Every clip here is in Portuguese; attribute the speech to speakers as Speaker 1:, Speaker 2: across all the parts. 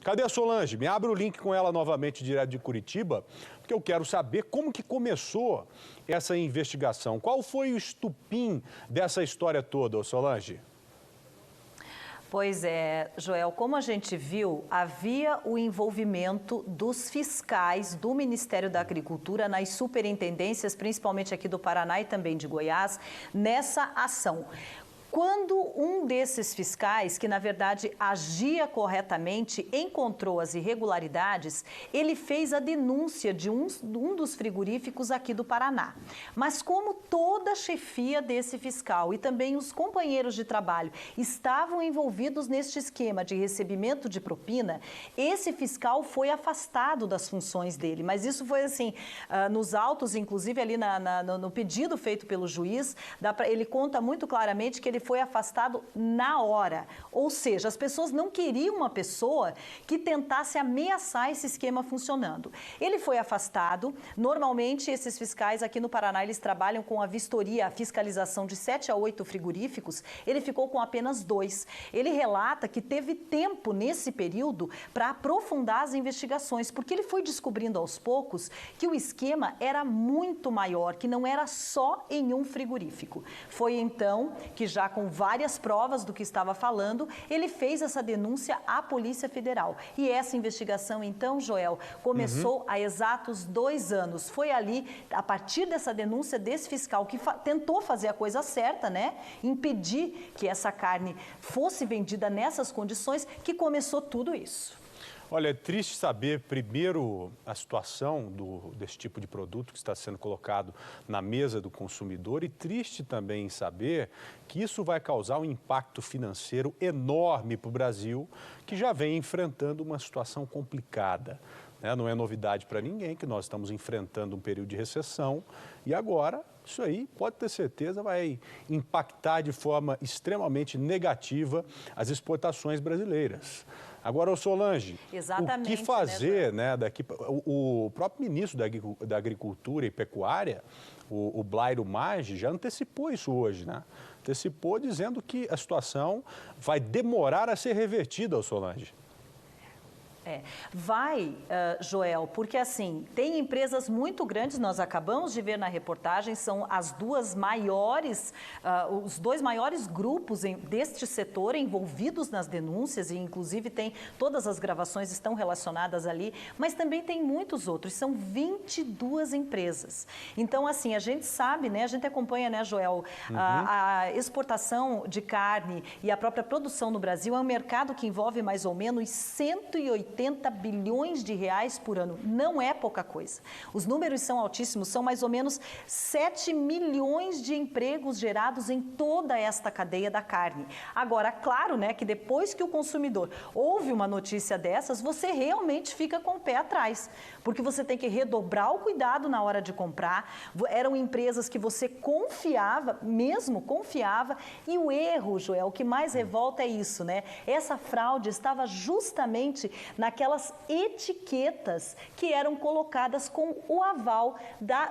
Speaker 1: Cadê a Solange? Me abre o link com ela novamente, direto de Curitiba, porque eu quero saber como que começou essa investigação. Qual foi o estupim dessa história toda, Solange?
Speaker 2: Pois é, Joel, como a gente viu, havia o envolvimento dos fiscais do Ministério da Agricultura nas superintendências, principalmente aqui do Paraná e também de Goiás, nessa ação. Quando um desses fiscais, que na verdade agia corretamente, encontrou as irregularidades, ele fez a denúncia de um dos frigoríficos aqui do Paraná. Mas como toda a chefia desse fiscal e também os companheiros de trabalho estavam envolvidos neste esquema de recebimento de propina, esse fiscal foi afastado das funções dele. Mas isso foi assim, nos autos, inclusive ali no pedido feito pelo juiz, ele conta muito claramente que ele foi afastado na hora. Ou seja, as pessoas não queriam uma pessoa que tentasse ameaçar esse esquema funcionando. Ele foi afastado. Normalmente, esses fiscais aqui no Paraná, eles trabalham com a vistoria, a fiscalização de 7 a 8 frigoríficos. Ele ficou com apenas 2. Ele relata que teve tempo nesse período para aprofundar as investigações, porque ele foi descobrindo aos poucos que o esquema era muito maior, que não era só em um frigorífico. Foi então que, já com várias provas do que estava falando, ele fez essa denúncia à Polícia Federal. E essa investigação, então, Joel, começou há exatos 2 anos. Foi ali, a partir dessa denúncia desse fiscal, que tentou fazer a coisa certa, né? Impedir que essa carne fosse vendida nessas condições, que começou tudo isso.
Speaker 1: Olha, é triste saber, primeiro, a situação desse tipo de produto que está sendo colocado na mesa do consumidor, e triste também saber que isso vai causar um impacto financeiro enorme para o Brasil, que já vem enfrentando uma situação complicada. Não é novidade para ninguém que nós estamos enfrentando um período de recessão, e agora isso aí, pode ter certeza, vai impactar de forma extremamente negativa as exportações brasileiras. Agora, Solange,
Speaker 2: exatamente,
Speaker 1: o que fazer, né, daqui? O próprio ministro da Agricultura e Pecuária, o Blairo Maggi, já antecipou isso hoje, né? Antecipou dizendo que a situação vai demorar a ser revertida, Solange.
Speaker 2: Vai, Joel, porque assim, tem empresas muito grandes, nós acabamos de ver na reportagem, são as duas maiores, os 2 maiores grupos deste setor envolvidos nas denúncias, e inclusive todas as gravações estão relacionadas ali, mas também tem muitos outros, são 22 empresas. Então, assim, a gente sabe, né, a gente acompanha, né, Joel, a exportação de carne e a própria produção no Brasil é um mercado que envolve mais ou menos 180 bilhões de reais por ano. Não é pouca coisa. Os números são altíssimos, são mais ou menos 7 milhões de empregos gerados em toda esta cadeia da carne. Agora, claro, né, que depois que o consumidor ouve uma notícia dessas, você realmente fica com o pé atrás, porque você tem que redobrar o cuidado na hora de comprar. Eram empresas que você confiava, mesmo confiava, e o erro, Joel, o que mais revolta é isso, né? Essa fraude estava justamente naquelas etiquetas que eram colocadas com o aval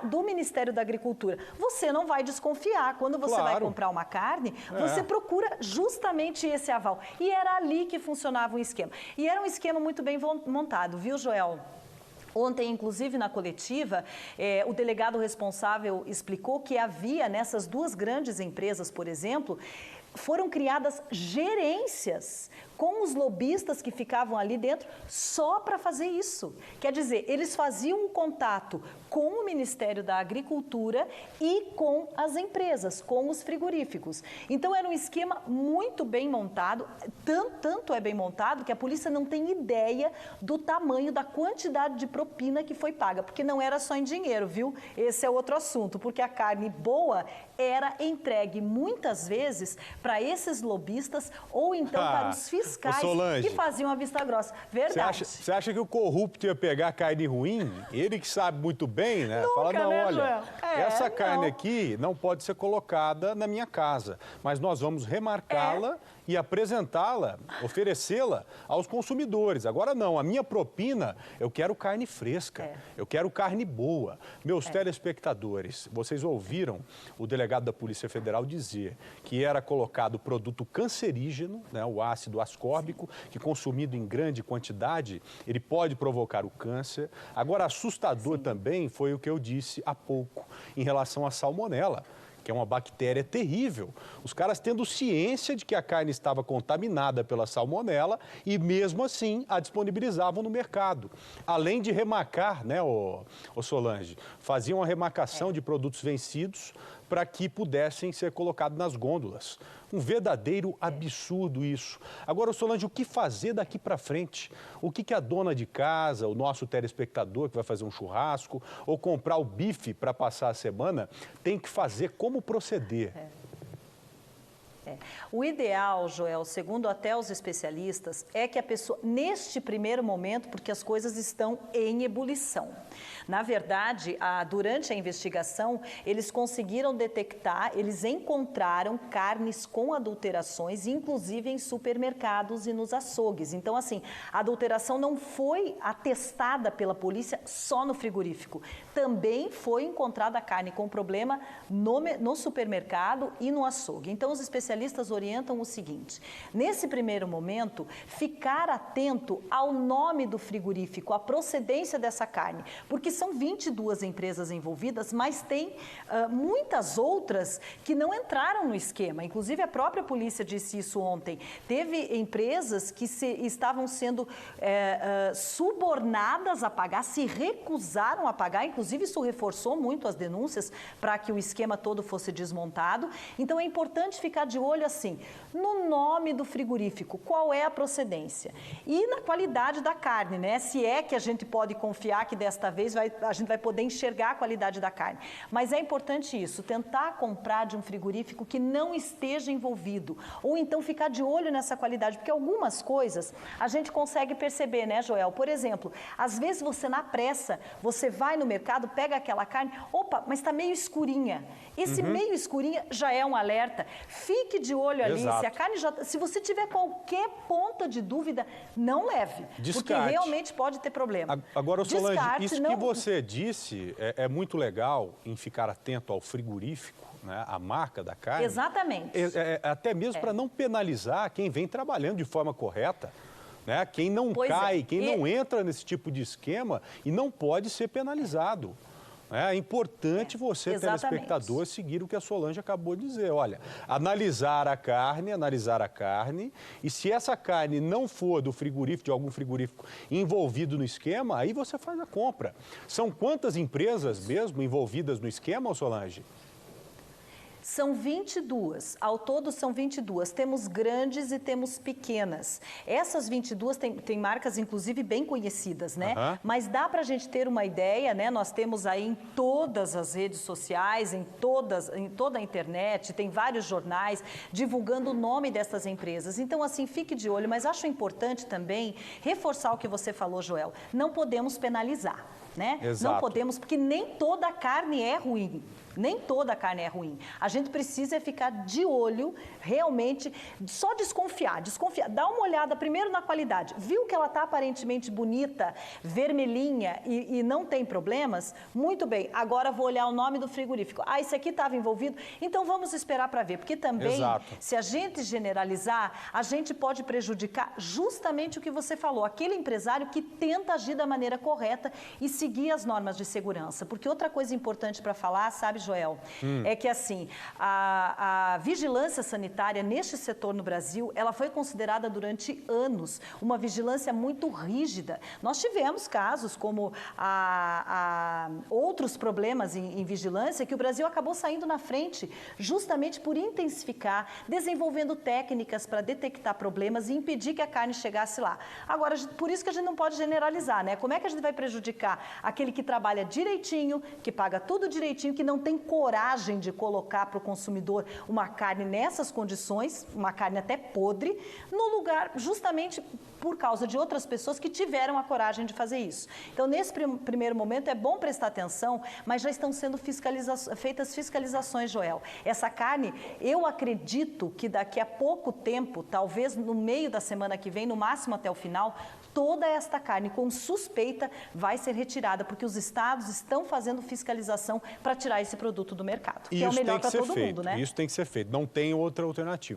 Speaker 2: do Ministério da Agricultura. Você não vai desconfiar. Quando você vai comprar uma carne, você procura justamente esse aval. E era ali que funcionava o esquema. E era um esquema muito bem montado, viu, Joel? Ontem, inclusive, na coletiva, o delegado responsável explicou que havia, nessas 2 grandes empresas, por exemplo, foram criadas gerências com os lobistas que ficavam ali dentro só para fazer isso. Quer dizer, eles faziam um contato com o Ministério da Agricultura e com as empresas, com os frigoríficos. Então, era um esquema muito bem montado, tanto é bem montado que a polícia não tem ideia do tamanho, da quantidade de propina que foi paga, porque não era só em dinheiro, viu? Esse é outro assunto, porque a carne boa era entregue muitas vezes para esses lobistas ou então para os fiscais que faziam a vista grossa. Verdade.
Speaker 1: Você acha que o corrupto ia pegar carne ruim? Ele que sabe muito bem, né?
Speaker 2: Nunca,
Speaker 1: fala, não,
Speaker 2: né,
Speaker 1: olha, essa carne
Speaker 2: não.
Speaker 1: aqui não pode ser colocada na minha casa, mas nós vamos remarcá-la e apresentá-la, oferecê-la aos consumidores. Agora não, a minha propina, eu quero carne fresca, eu quero carne boa. Meus telespectadores, vocês ouviram o delegado da Polícia Federal dizer que era colocado produto cancerígeno, né, o ácido ascórbico, que consumido em grande quantidade, ele pode provocar o câncer. Agora, assustador também foi o que eu disse há pouco, em relação à salmonela, que é uma bactéria terrível. Os caras tendo ciência de que a carne estava contaminada pela salmonela e mesmo assim a disponibilizavam no mercado. Além de remarcar, né, ô Solange, faziam a remarcação de produtos vencidos para que pudessem ser colocados nas gôndolas. Um verdadeiro absurdo isso. Agora, Solange, o que fazer daqui para frente? O que a dona de casa, o nosso telespectador que vai fazer um churrasco ou comprar o bife para passar a semana, tem que fazer? Como proceder?
Speaker 2: O ideal, Joel, segundo até os especialistas, é que a pessoa, neste primeiro momento, porque as coisas estão em ebulição. Na verdade, durante a investigação, eles conseguiram detectar, eles encontraram carnes com adulterações, inclusive em supermercados e nos açougues. Então, assim, a adulteração não foi atestada pela polícia só no frigorífico. Também foi encontrada carne com problema no supermercado e no açougue. Então, os especialistas orientam o seguinte: nesse primeiro momento, ficar atento ao nome do frigorífico, à procedência dessa carne, porque são 22 empresas envolvidas, mas tem muitas outras que não entraram no esquema. Inclusive, a própria polícia disse isso ontem. Teve empresas que estavam sendo subornadas a pagar, se recusaram a pagar, inclusive isso reforçou muito as denúncias para que o esquema todo fosse desmontado. Então, é importante ficar de olho assim, no nome do frigorífico, qual é a procedência e na qualidade da carne, né? Se é que a gente pode confiar que desta vez a gente vai poder enxergar a qualidade da carne. Mas é importante isso, tentar comprar de um frigorífico que não esteja envolvido ou então ficar de olho nessa qualidade, porque algumas coisas a gente consegue perceber, né, Joel? Por exemplo, às vezes você na pressa, você vai no mercado, pega aquela carne, opa, mas está meio escurinha. Esse meio escurinha já é um alerta. Fique de olho ali.
Speaker 1: Exato.
Speaker 2: Se a carne se você tiver qualquer ponta de dúvida, não leve.
Speaker 1: Descarte.
Speaker 2: Porque realmente pode ter problema.
Speaker 1: Agora, Solange, isso que você disse é muito legal em ficar atento ao frigorífico, né, a marca da carne.
Speaker 2: Exatamente.
Speaker 1: Até mesmo para não penalizar quem vem trabalhando de forma correta. Né? Quem não não entra nesse tipo de esquema e não pode ser penalizado. É importante você, telespectador, seguir o que a Solange acabou de dizer. Olha, analisar a carne, e se essa carne não for do frigorífico, de algum frigorífico envolvido no esquema, aí você faz a compra. São quantas empresas mesmo envolvidas no esquema, Solange?
Speaker 2: São 22, ao todo são 22, temos grandes e temos pequenas. Essas 22 tem marcas, inclusive, bem conhecidas, né? Mas dá para a gente ter uma ideia, né? Nós temos aí em todas as redes sociais, em toda a internet, tem vários jornais divulgando o nome dessas empresas. Então, assim, fique de olho, mas acho importante também reforçar o que você falou, Joel. Não podemos penalizar, né?
Speaker 1: Exato.
Speaker 2: Não podemos, porque nem toda carne é ruim. Nem toda carne é ruim. A gente precisa ficar de olho, realmente, só desconfiar. Dá uma olhada primeiro na qualidade. Viu que ela está aparentemente bonita, vermelhinha e não tem problemas? Muito bem, agora vou olhar o nome do frigorífico. Ah, esse aqui estava envolvido? Então vamos esperar para ver, porque também, se a gente generalizar, a gente pode prejudicar justamente o que você falou, aquele empresário que tenta agir da maneira correta e seguir as normas de segurança. Porque outra coisa importante para falar, sabe, Joel, é que assim, a vigilância sanitária neste setor no Brasil, ela foi considerada durante anos uma vigilância muito rígida. Nós tivemos casos como outros problemas em vigilância que o Brasil acabou saindo na frente justamente por intensificar, desenvolvendo técnicas para detectar problemas e impedir que a carne chegasse lá. Agora, por isso que a gente não pode generalizar, né? Como é que a gente vai prejudicar aquele que trabalha direitinho, que paga tudo direitinho, que não tem coragem de colocar para o consumidor uma carne nessas condições, uma carne até podre, no lugar justamente por causa de outras pessoas que tiveram a coragem de fazer isso. Então, nesse primeiro momento, é bom prestar atenção, mas já estão sendo feitas fiscalizações, Joel. Essa carne, eu acredito que daqui a pouco tempo, talvez no meio da semana que vem, no máximo até o final, toda esta carne com suspeita vai ser retirada, porque os estados estão fazendo fiscalização para tirar esse produto do mercado, que é o melhor para todo mundo, né?
Speaker 1: Isso tem que ser feito, não tem outra alternativa.